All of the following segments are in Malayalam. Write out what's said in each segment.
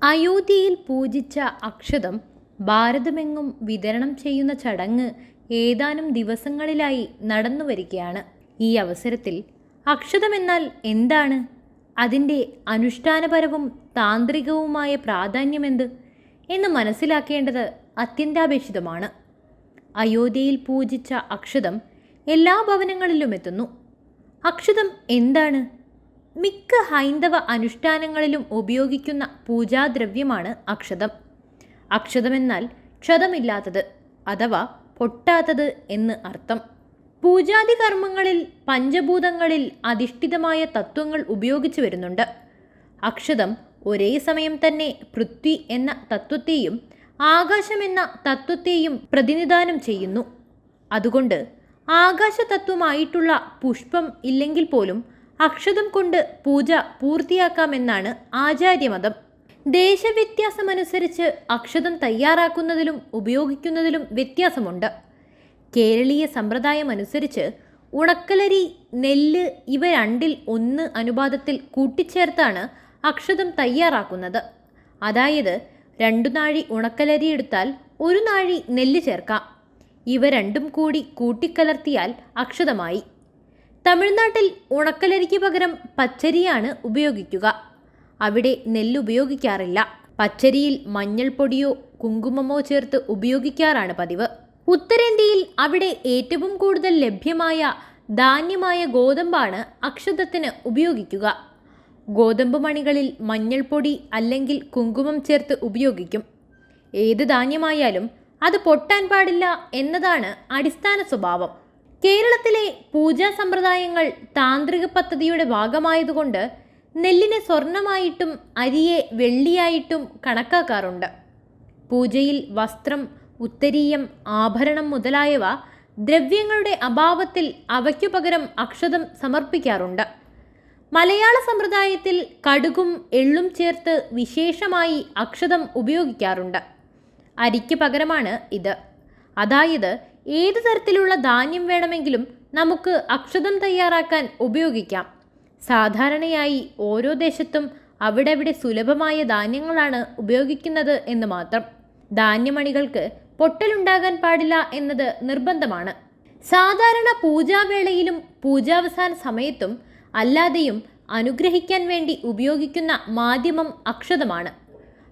അയോധ്യയിൽ പൂജിച്ച അക്ഷതം ഭാരതമെങ്ങും വിതരണം ചെയ്യുന്ന ചടങ്ങ് ഏതാനും ദിവസങ്ങളിലായി നടന്നു വരികയാണ്. ഈ അവസരത്തിൽ അക്ഷതമെന്നാൽ എന്താണ്? അതിൻ്റെ അനുഷ്ഠാനപരവും താന്ത്രികവുമായ പ്രാധാന്യമെന്ത് എന്ന് മനസ്സിലാക്കേണ്ടത് അത്യന്താപേക്ഷിതമാണ്. അയോധ്യയിൽ പൂജിച്ച അക്ഷതം എല്ലാ ഭവനങ്ങളിലും എത്തുന്നു. അക്ഷതം എന്താണ്? മിക്ക ഹൈന്ദവ അനുഷ്ഠാനങ്ങളിലും ഉപയോഗിക്കുന്ന പൂജാദ്രവ്യമാണ് അക്ഷതം. അക്ഷതമെന്നാൽ ക്ഷതമില്ലാത്തത് അഥവാ പൊട്ടാത്തത് എന്ന് അർത്ഥം. പൂജാതി കർമ്മങ്ങളിൽ പഞ്ചഭൂതങ്ങളിൽ അധിഷ്ഠിതമായ തത്വങ്ങൾ ഉപയോഗിച്ചു വരുന്നുണ്ട്. അക്ഷതം ഒരേ സമയം തന്നെ പൃഥ്വി എന്ന തത്വത്തെയും ആകാശം എന്ന തത്വത്തെയും പ്രതിനിധാനം ചെയ്യുന്നു. അതുകൊണ്ട് ആകാശതത്വമായിട്ടുള്ള പുഷ്പം ഇല്ലെങ്കിൽ പോലും അക്ഷതം കൊണ്ട് പൂജ പൂർത്തിയാക്കാമെന്നാണ് ആചാര്യമതം. ദേശവ്യത്യാസമനുസരിച്ച് അക്ഷതം തയ്യാറാക്കുന്നതിലും ഉപയോഗിക്കുന്നതിലും വ്യത്യാസമുണ്ട്. കേരളീയ സമ്പ്രദായമനുസരിച്ച് ഉണക്കലരി, നെല്ല് ഇവ രണ്ടിൽ ഒന്ന് അനുപാതത്തിൽ കൂട്ടിച്ചേർത്താണ് അക്ഷതം തയ്യാറാക്കുന്നത്. അതായത് 2 നാഴി ഉണക്കലരി എടുത്താൽ 1 നാഴി നെല്ല് ചേർക്കാം. ഇവ രണ്ടും കൂടി കൂട്ടിക്കലർത്തിയാൽ അക്ഷതമായി. തമിഴ്നാട്ടിൽ ഉണക്കലരിക്ക് പകരം പച്ചരിയാണ് ഉപയോഗിക്കുക. അവിടെ നെല്ല് ഉപയോഗിക്കാറില്ല. പച്ചരിയിൽ മഞ്ഞൾപ്പൊടിയോ കുങ്കുമമോ ചേർത്ത് ഉപയോഗിക്കാറാണ് പതിവ്. ഉത്തരേന്ത്യയിൽ അവിടെ ഏറ്റവും കൂടുതൽ ലഭ്യമായ ധാന്യമായ ഗോതമ്പാണ് അക്ഷതത്തിന് ഉപയോഗിക്കുക. ഗോതമ്പ് മണികളിൽ മഞ്ഞൾപ്പൊടി അല്ലെങ്കിൽ കുങ്കുമം ചേർത്ത് ഉപയോഗിക്കും. ഏത് ധാന്യമായാലും അത് പൊട്ടാൻ പാടില്ല എന്നതാണ് അടിസ്ഥാന സ്വഭാവം. കേരളത്തിലെ പൂജാ സമ്പ്രദായങ്ങൾ താന്ത്രിക പദ്ധതിയുടെ ഭാഗമായതുകൊണ്ട് നെല്ലിനെ സ്വർണമായിട്ടും അരിയെ വെള്ളിയായിട്ടും കണക്കാക്കാറുണ്ട്. പൂജയിൽ വസ്ത്രം, ഉത്തരീയം, ആഭരണം മുതലായവ ദ്രവ്യങ്ങളുടെ അഭാവത്തിൽ അവയ്ക്കു പകരം അക്ഷതം സമർപ്പിക്കാറുണ്ട്. മലയാള സമ്പ്രദായത്തിൽ കടുകും എള്ളും ചേർത്ത് വിശേഷമായി അക്ഷതം ഉപയോഗിക്കാറുണ്ട്. അരിക്ക് പകരമാണ് ഇത്. അതായത് ഏതു തരത്തിലുള്ള ധാന്യം വേണമെങ്കിലും നമുക്ക് അക്ഷതം തയ്യാറാക്കാൻ ഉപയോഗിക്കാം. സാധാരണയായി ഓരോ ദേശത്തും അവിടെ സുലഭമായ ധാന്യങ്ങളാണ് ഉപയോഗിക്കുന്നത് എന്ന് മാത്രം. ധാന്യമണികൾക്ക് പൊട്ടലുണ്ടാകാൻ പാടില്ല എന്നത് നിർബന്ധമാണ്. സാധാരണ പൂജാവേളയിലും പൂജാവസാന സമയത്തും അല്ലാതെയും അനുഗ്രഹിക്കാൻ വേണ്ടി ഉപയോഗിക്കുന്ന മാധ്യമം അക്ഷതമാണ്.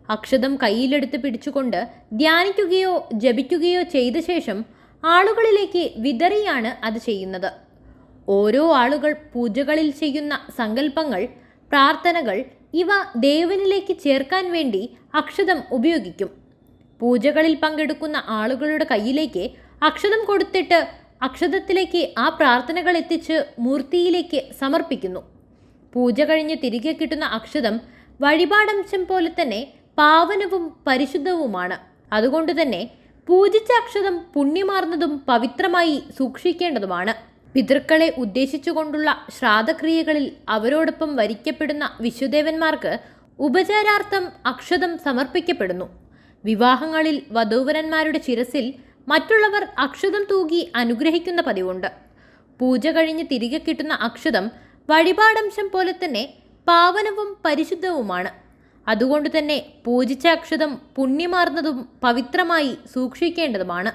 അക്ഷതം കയ്യിലെടുത്ത് പിടിച്ചുകൊണ്ട് ധ്യാനിക്കുകയോ ജപിക്കുകയോ ചെയ്ത ശേഷം ആളുകളിലേക്ക് വിതറിയാണ് അത് ചെയ്യുന്നത്. ഓരോ ആളുകൾ പൂജകളിൽ ചെയ്യുന്ന സങ്കല്പങ്ങൾ, പ്രാർത്ഥനകൾ ഇവ ദേവനിലേക്ക് ചേർക്കാൻ വേണ്ടി അക്ഷതം ഉപയോഗിക്കും. പൂജകളിൽ പങ്കെടുക്കുന്ന ആളുകളുടെ കയ്യിലേക്ക് അക്ഷതം കൊടുത്തിട്ട് അക്ഷതത്തിലേക്ക് ആ പ്രാർത്ഥനകൾ എത്തിച്ച് മൂർത്തിയിലേക്ക് സമർപ്പിക്കുന്നു. പൂജ കഴിഞ്ഞ് തിരികെ കിട്ടുന്ന അക്ഷതം വഴിപാടംശം പോലെ തന്നെ പാവനവും പരിശുദ്ധവുമാണ്. അതുകൊണ്ട് തന്നെ പൂജിച്ച അക്ഷതം പുണ്യമാർന്നതും പവിത്രമായി സൂക്ഷിക്കേണ്ടതുമാണ്. പിതൃക്കളെ ഉദ്ദേശിച്ചുകൊണ്ടുള്ള ശ്രാദ്ധക്രിയകളിൽ അവരോടൊപ്പം വരിക്കപ്പെടുന്ന വിശ്വദേവന്മാർക്ക് ഉപചാരാർത്ഥം അക്ഷതം സമർപ്പിക്കപ്പെടുന്നു. വിവാഹങ്ങളിൽ വധൂവരന്മാരുടെ ശിരസിൽ മറ്റുള്ളവർ അക്ഷതം തൂകി അനുഗ്രഹിക്കുന്ന പതിവുണ്ട്. പൂജ കഴിഞ്ഞ് തിരികെ കിട്ടുന്ന അക്ഷതം വഴിപാടംശം പോലെ തന്നെ പാവനവും പരിശുദ്ധവുമാണ്. അതുകൊണ്ട് തന്നെ പൂജിച്ച അക്ഷതം പുണ്യമാർന്നതും പവിത്രമായി സൂക്ഷിക്കേണ്ടതുമാണ്.